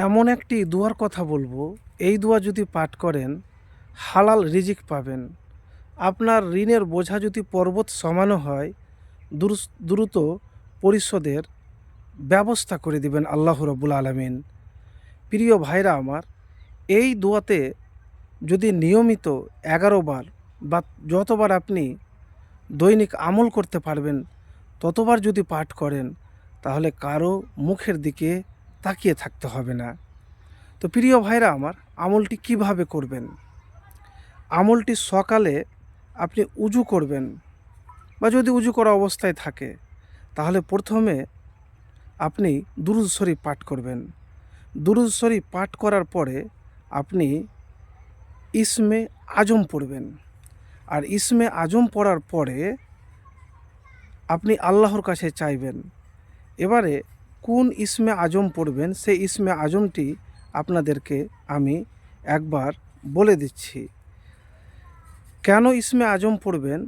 এমন একটি দুয়ার কথা বলবো, এই দুয়া যদি পাঠ করেন হালাল রিজিক পাবেন। আপনার ঋণের বোঝা যদি পর্বত সমানো হয়, দ্রুত পরিশোধের ব্যবস্থা করে দিবেন আল্লাহ রাব্বুল আলামিন। প্রিয় ভাইরা আমার, এই দোয়াতে যদি নিয়মিত 11 বার বা যতবার আপনি দৈনিক আমল করতে পারবেন ততবার যদি পাঠ করেন, তাহলে কারো মুখের দিকে তাকিয়ে থাকতে হবে না। তো প্রিয় ভাইরা আমার, আমলটি কিভাবে করবেন? আমলটি সকালে আপনি উজু করবেন, বা যদি উজু করা অবস্থায় থাকে তাহলে প্রথমে আপনি দুরূদ শরীফ পাঠ করবেন। দুরূদ শরীফ পাঠ করার পরে আপনি ইসমে আজম পড়বেন। আর ইসমে আজম পড়ার পরে আপনি আল্লাহর কাছে চাইবেন। এবারে কোন ইসমে আজম পড়বেন সেই ইসমে আজমটি আপনাদেরকে আমি একবার বলে দিচ্ছি। কেন ইসমে আজম পড়বেন?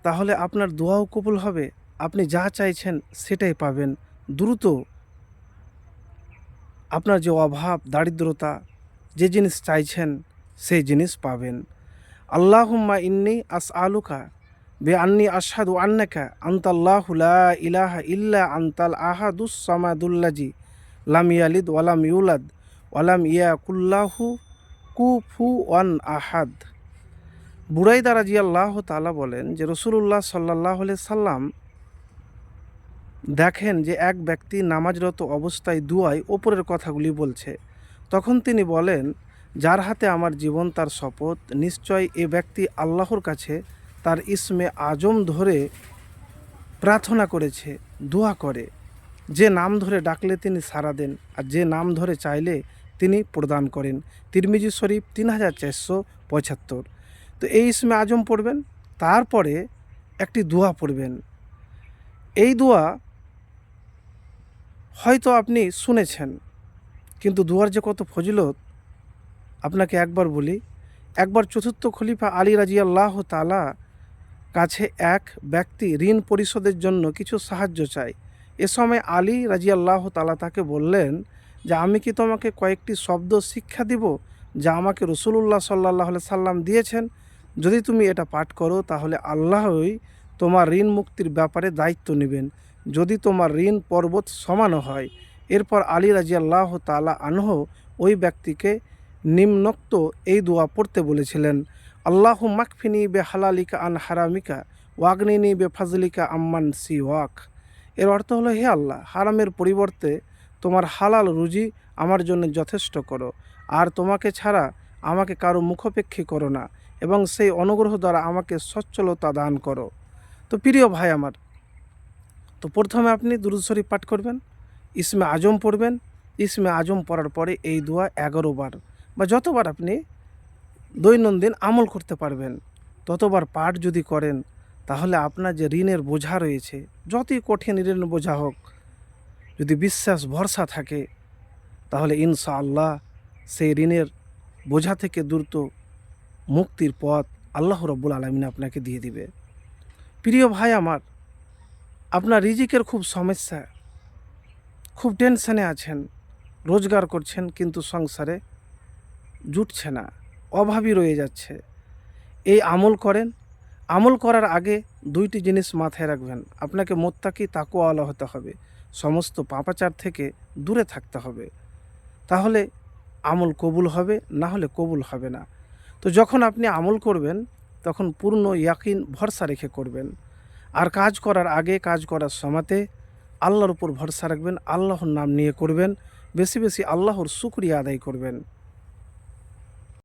তাহলে আপনার দোয়াও কবুল হবে, আপনি যা চাইছেন সেটাই পাবেন। দ্রুত আপনার যে অভাব দারিদ্রতা, যে জিনিস চাইছেন সেই জিনিস পাবেন। আল্লাহুম্মা ইন্নি আসআলুকা বিআন্নি আশহাদু আন্নাকা আনতাল্লাহু লা ইলাহা ইল্লা আনতাল আহাদুস সামাদুল্লাযী লাম ইয়ালিদ ওয়া লাম ইউলাদ ওয়া লাম ইয়াকুল লাহু কুফুওয়ান আহাদ। বুরাইদা রাদিয়াল্লাহু তাআলা বলেন যে রাসূলুল্লাহ সাল্লাল্লাহু আলাইহি সাল্লাম দেখেন যে এক ব্যক্তি নামাজরত অবস্থায় দুয়ায় ওপরের কথাগুলি বলছে। তখন তিনি বলেন, যার হাতে আমার জীবন তার শপথ, নিশ্চয় এ ব্যক্তি আল্লাহর কাছে তার ইসমে আজম ধরে প্রার্থনা করেছে, দোয়া করে। যে নাম ধরে ডাকলে তিনি সাড়া দেন, আর যে নাম ধরে চাইলে তিনি প্রদান করেন। তিরমিজি শরীফ 3475। তো এই ইসমে আজম পড়বেন, তারপরে একটি দোয়া পড়বেন। এই দোয়া হয়তো আপনি শুনেছেন, কিন্তু দোয়ার যে কত ফজিলত আপনাকে একবার বলি। একবার চতুর্থ খলিফা আলী রাদিয়াল্লাহু তাআলা কাছে এক ব্যক্তি ঋণ পরিশোধের জন্য কিছু সাহায্য চায়। এ সময় আলী রাদিয়াল্লাহু তাআলা তাকে বললেন যে, আমি কি তোমাকে কয়েকটি শব্দ শিক্ষা দিব যা আমাকে রাসূলুল্লাহ সাল্লাল্লাহু আলাইহি সাল্লাম দিয়েছেন? যদি তুমি এটা পাঠ করো তাহলে আল্লাহই তোমার ঋণ মুক্তির ব্যাপারে দায়িত্ব নেবেন, যদি তোমার ঋণ পর্বত সমানও হয়। এরপর আলী রাদিয়াল্লাহু তাআলা আনহু ওই ব্যক্তিকে নিম্নোক্ত এই দোয়া পড়তে বলেছিলেন, আল্লাহু মাকফিনি বে হালালিকা আন হারামিকা ওয়াগনিনি বে ফাজলিকা আম্মান সিওয়াক। এর অর্থ হলো, হে আল্লাহ, হারামের পরিবর্তে তোমার হালাল রুজি আমার জন্য যথেষ্ট করো, আর তোমাকে ছাড়া আমাকে কারো মুখাপেক্ষী করো না, এবং সেই অনুগ্রহ দ্বারা আমাকে সচ্ছলতা দান করো। তো প্রিয় ভাই আমার, তো প্রথমে আপনি দুরূদ শরীফ পাঠ করবেন, ইসমে আজম পড়বেন। ইসমে আজম পড়ার পরে এই দোয়া 11 বার বা যতবার আপনি দৈনন্দিন আমল করতে পারবেন ততবার পাঠ যদি করেন, তাহলে আপনার যে ঋণের বোঝা রয়েছে, যতই কঠিন ঋণের বোঝা হোক, যদি বিশ্বাস ভরসা থাকে, তাহলে ইনশাআল্লাহ সেই ঋণের বোঝা থেকে দ্রুত মুক্তির পথ আল্লাহ রাব্বুল আলামিন আপনাকে দিয়ে দিবে। প্রিয় ভাই আমার, আপনার রিজিকের খুব সমস্যা, খুব টেনশনে আছেন, রোজগার করছেন কিন্তু সংসারে জুটছে না, অভাবী রয়ে যাচ্ছে। এই আমল করেন। আমল করার আগে দুইটি জিনিস মাথায় রাখবেন, আপনাকে মুত্তাকি তাকওয়াওয়ালা হতে হবে, সমস্ত পাপাচার থেকে দূরে থাকতে হবে। তাহলে আমল কবুল হবে, না হলে কবুল হবে না। তো যখন আপনি আমল করবেন তখন পূর্ণ ইয়াকিন ভরসা রেখে করবেন। আর কাজ করার আগে, কাজ করার সময়তে আল্লাহর উপর ভরসা রাখবেন, আল্লাহর নাম নিয়ে করবেন, বেশি বেশি আল্লাহর শুকরিয়া আদায় করবেন।